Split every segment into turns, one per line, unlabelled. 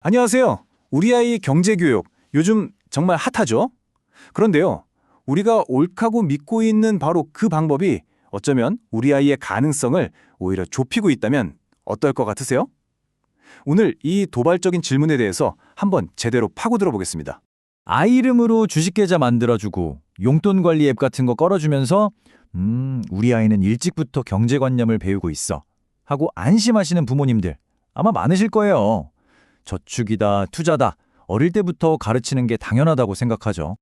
안녕하세요. 우리 아이의 경제교육, 요즘 정말 핫하죠? 그런데요, 우리가 옳다고 믿고 있는 바로 그 방법이 어쩌면 우리 아이의 가능성을 오히려 좁히고 있다면 어떨 것 같으세요? 오늘 이 도발적인 질문에 대해서 한번 제대로 파고들어 보겠습니다.
아이 이름으로 주식계좌 만들어주고 용돈 관리 앱 같은 거 걸어주면서 우리 아이는 일찍부터 경제관념을 배우고 있어 하고 안심하시는 부모님들 아마 많으실 거예요. 저축이다, 투자다, 어릴 때부터 가르치는 게 당연하다고 생각하죠.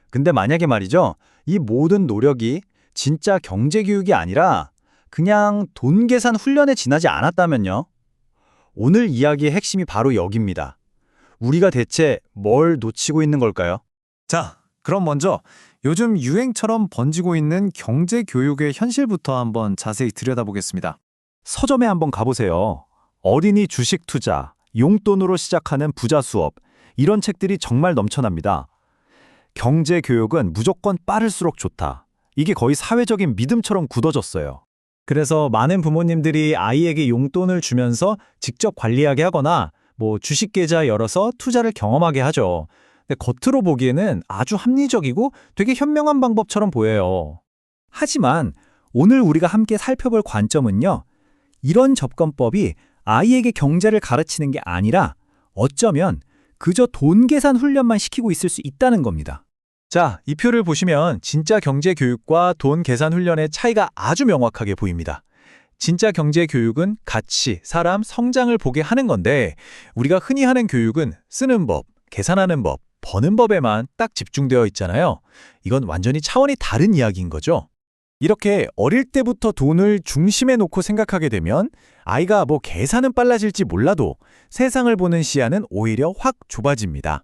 근데 만약에 말이죠, 이 모든 노력이 진짜 경제교육이 아니라 그냥 돈 계산 훈련에 지나지 않았다면요? 오늘 이야기의 핵심이 바로 여기입니다. 우리가 대체 뭘 놓치고 있는 걸까요?
자, 그럼 먼저 요즘 유행처럼 번지고 있는 경제교육의 현실부터 한번 자세히 들여다보겠습니다.
서점에 한번 가보세요. 어린이 주식 투자, 용돈으로 시작하는 부자 수업, 이런 책들이 정말 넘쳐납니다. 경제 교육은 무조건 빠를수록 좋다. 이게 거의 사회적인 믿음처럼 굳어졌어요. 그래서 많은 부모님들이 아이에게 용돈을 주면서 직접 관리하게 하거나 주식 계좌 열어서 투자를 경험하게 하죠. 근데 겉으로 보기에는 아주 합리적이고 되게 현명한 방법처럼 보여요. 하지만 오늘 우리가 함께 살펴볼 관점은요, 이런 접근법이 아이에게 경제를 가르치는 게 아니라 어쩌면 그저 돈 계산 훈련만 시키고 있을 수 있다는 겁니다. 자, 이 표를 보시면 진짜 경제 교육과 돈 계산 훈련의 차이가 아주 명확하게 보입니다. 진짜 경제 교육은 가치, 사람, 성장을 보게 하는 건데 우리가 흔히 하는 교육은 쓰는 법, 계산하는 법, 버는 법에만 딱 집중되어 있잖아요. 이건 완전히 차원이 다른 이야기인 거죠. 이렇게 어릴 때부터 돈을 중심에 놓고 생각하게 되면 아이가 계산은 빨라질지 몰라도 세상을 보는 시야는 오히려 확 좁아집니다.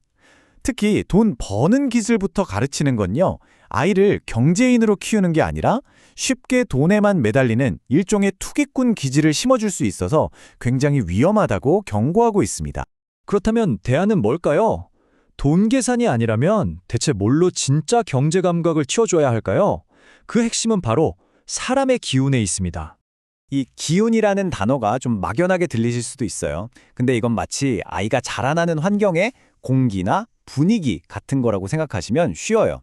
특히 돈 버는 기술부터 가르치는 건요, 아이를 경제인으로 키우는 게 아니라 쉽게 돈에만 매달리는 일종의 투기꾼 기질을 심어줄 수 있어서 굉장히 위험하다고 경고하고 있습니다. 그렇다면 대안은 뭘까요? 돈 계산이 아니라면 대체 뭘로 진짜 경제 감각을 키워줘야 할까요? 그 핵심은 바로 사람의 기운에 있습니다. 이 기운이라는 단어가 좀 막연하게 들리실 수도 있어요. 근데 이건 마치 아이가 자라나는 환경의 공기나 분위기 같은 거라고 생각하시면 쉬워요.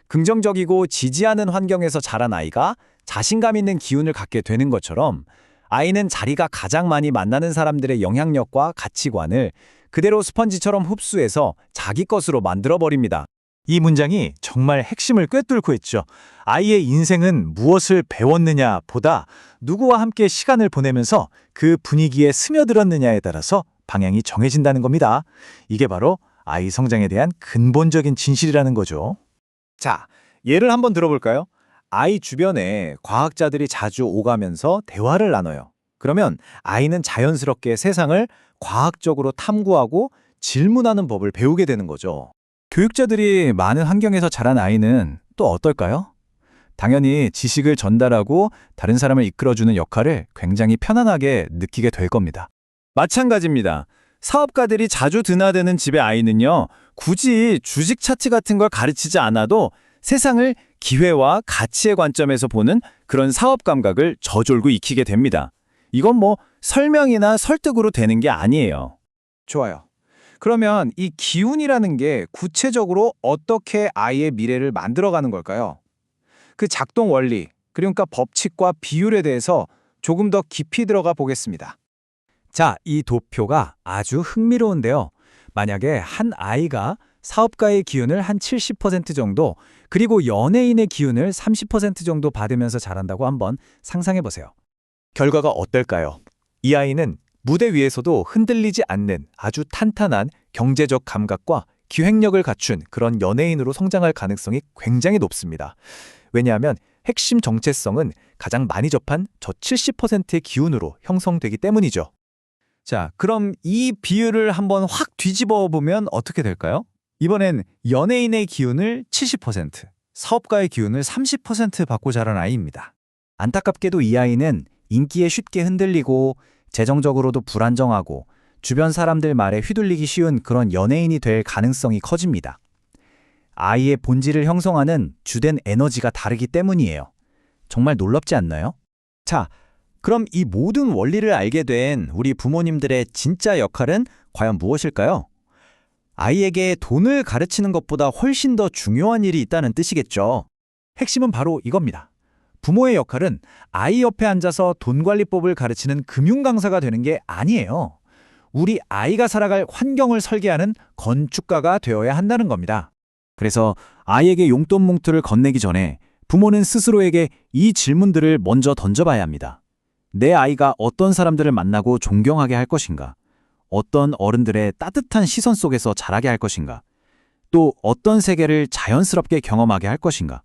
긍정적이고 지지하는 환경에서 자란 아이가 자신감 있는 기운을 갖게 되는 것처럼 아이는 자기가 가장 많이 만나는 사람들의 영향력과 가치관을 그대로 스펀지처럼 흡수해서 자기 것으로 만들어버립니다. 이 문장이 정말 핵심을 꿰뚫고 있죠. 아이의 인생은 무엇을 배웠느냐 보다 누구와 함께 시간을 보내면서 그 분위기에 스며들었느냐에 따라서 방향이 정해진다는 겁니다. 이게 바로 아이 성장에 대한 근본적인 진실이라는 거죠. 자, 예를 한번 들어볼까요? 아이 주변에 과학자들이 자주 오가면서 대화를 나눠요. 그러면 아이는 자연스럽게 세상을 과학적으로 탐구하고 질문하는 법을 배우게 되는 거죠. 교육자들이 많은 환경에서 자란 아이는 또 어떨까요? 당연히 지식을 전달하고 다른 사람을 이끌어주는 역할을 굉장히 편안하게 느끼게 될 겁니다. 마찬가지입니다. 사업가들이 자주 드나드는 집의 아이는요, 굳이 주식 차트 같은 걸 가르치지 않아도 세상을 기회와 가치의 관점에서 보는 그런 사업 감각을 저절로 익히게 됩니다. 이건 설명이나 설득으로 되는 게 아니에요.
좋아요. 그러면 이 기운이라는 게 구체적으로 어떻게 아이의 미래를 만들어가는 걸까요? 그 작동 원리, 그러니까 법칙과 비율에 대해서 조금 더 깊이 들어가 보겠습니다.
자, 이 도표가 아주 흥미로운데요. 만약에 한 아이가 사업가의 기운을 한 70% 정도, 그리고 연예인의 기운을 30% 정도 받으면서 자란다고 한번 상상해 보세요. 결과가 어떨까요? 이 아이는 무대 위에서도 흔들리지 않는 아주 탄탄한 경제적 감각과 기획력을 갖춘 그런 연예인으로 성장할 가능성이 굉장히 높습니다. 왜냐하면 핵심 정체성은 가장 많이 접한 저 70%의 기운으로 형성되기 때문이죠. 자, 그럼 이 비율을 한번 확 뒤집어 보면 어떻게 될까요? 이번엔 연예인의 기운을 70%, 사업가의 기운을 30% 받고 자란 아이입니다. 안타깝게도 이 아이는 인기에 쉽게 흔들리고 재정적으로도 불안정하고 주변 사람들 말에 휘둘리기 쉬운 그런 연예인이 될 가능성이 커집니다. 아이의 본질을 형성하는 주된 에너지가 다르기 때문이에요. 정말 놀랍지 않나요? 자,
그럼 이 모든 원리를 알게 된 우리 부모님들의 진짜 역할은 과연 무엇일까요? 아이에게 돈을 가르치는 것보다 훨씬 더 중요한 일이 있다는 뜻이겠죠.
핵심은 바로 이겁니다. 부모의 역할은 아이 옆에 앉아서 돈관리법을 가르치는 금융 강사가 되는 게 아니에요. 우리 아이가 살아갈 환경을 설계하는 건축가가 되어야 한다는 겁니다.
그래서 아이에게 용돈 뭉투를 건네기 전에 부모는 스스로에게 이 질문들을 먼저 던져봐야 합니다. 내 아이가 어떤 사람들을 만나고 존경하게 할 것인가? 어떤 어른들의 따뜻한 시선 속에서 자라게 할 것인가? 또 어떤 세계를 자연스럽게 경험하게 할 것인가?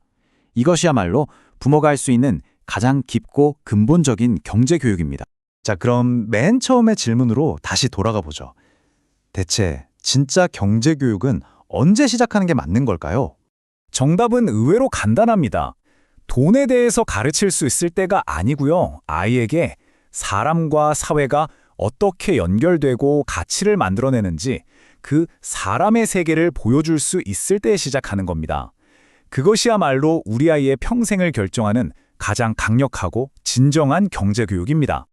이것이야말로 부모가 할 수 있는 가장 깊고 근본적인 경제 교육입니다.
자, 그럼 맨 처음의 질문으로 다시 돌아가 보죠. 대체 진짜 경제 교육은 언제 시작하는 게 맞는 걸까요?
정답은 의외로 간단합니다. 돈에 대해서 가르칠 수 있을 때가 아니고요. 아이에게 사람과 사회가 어떻게 연결되고 가치를 만들어내는지 그 사람의 세계를 보여줄 수 있을 때 시작하는 겁니다. 그것이야말로 우리 아이의 평생을 결정하는 가장 강력하고 진정한 경제 교육입니다.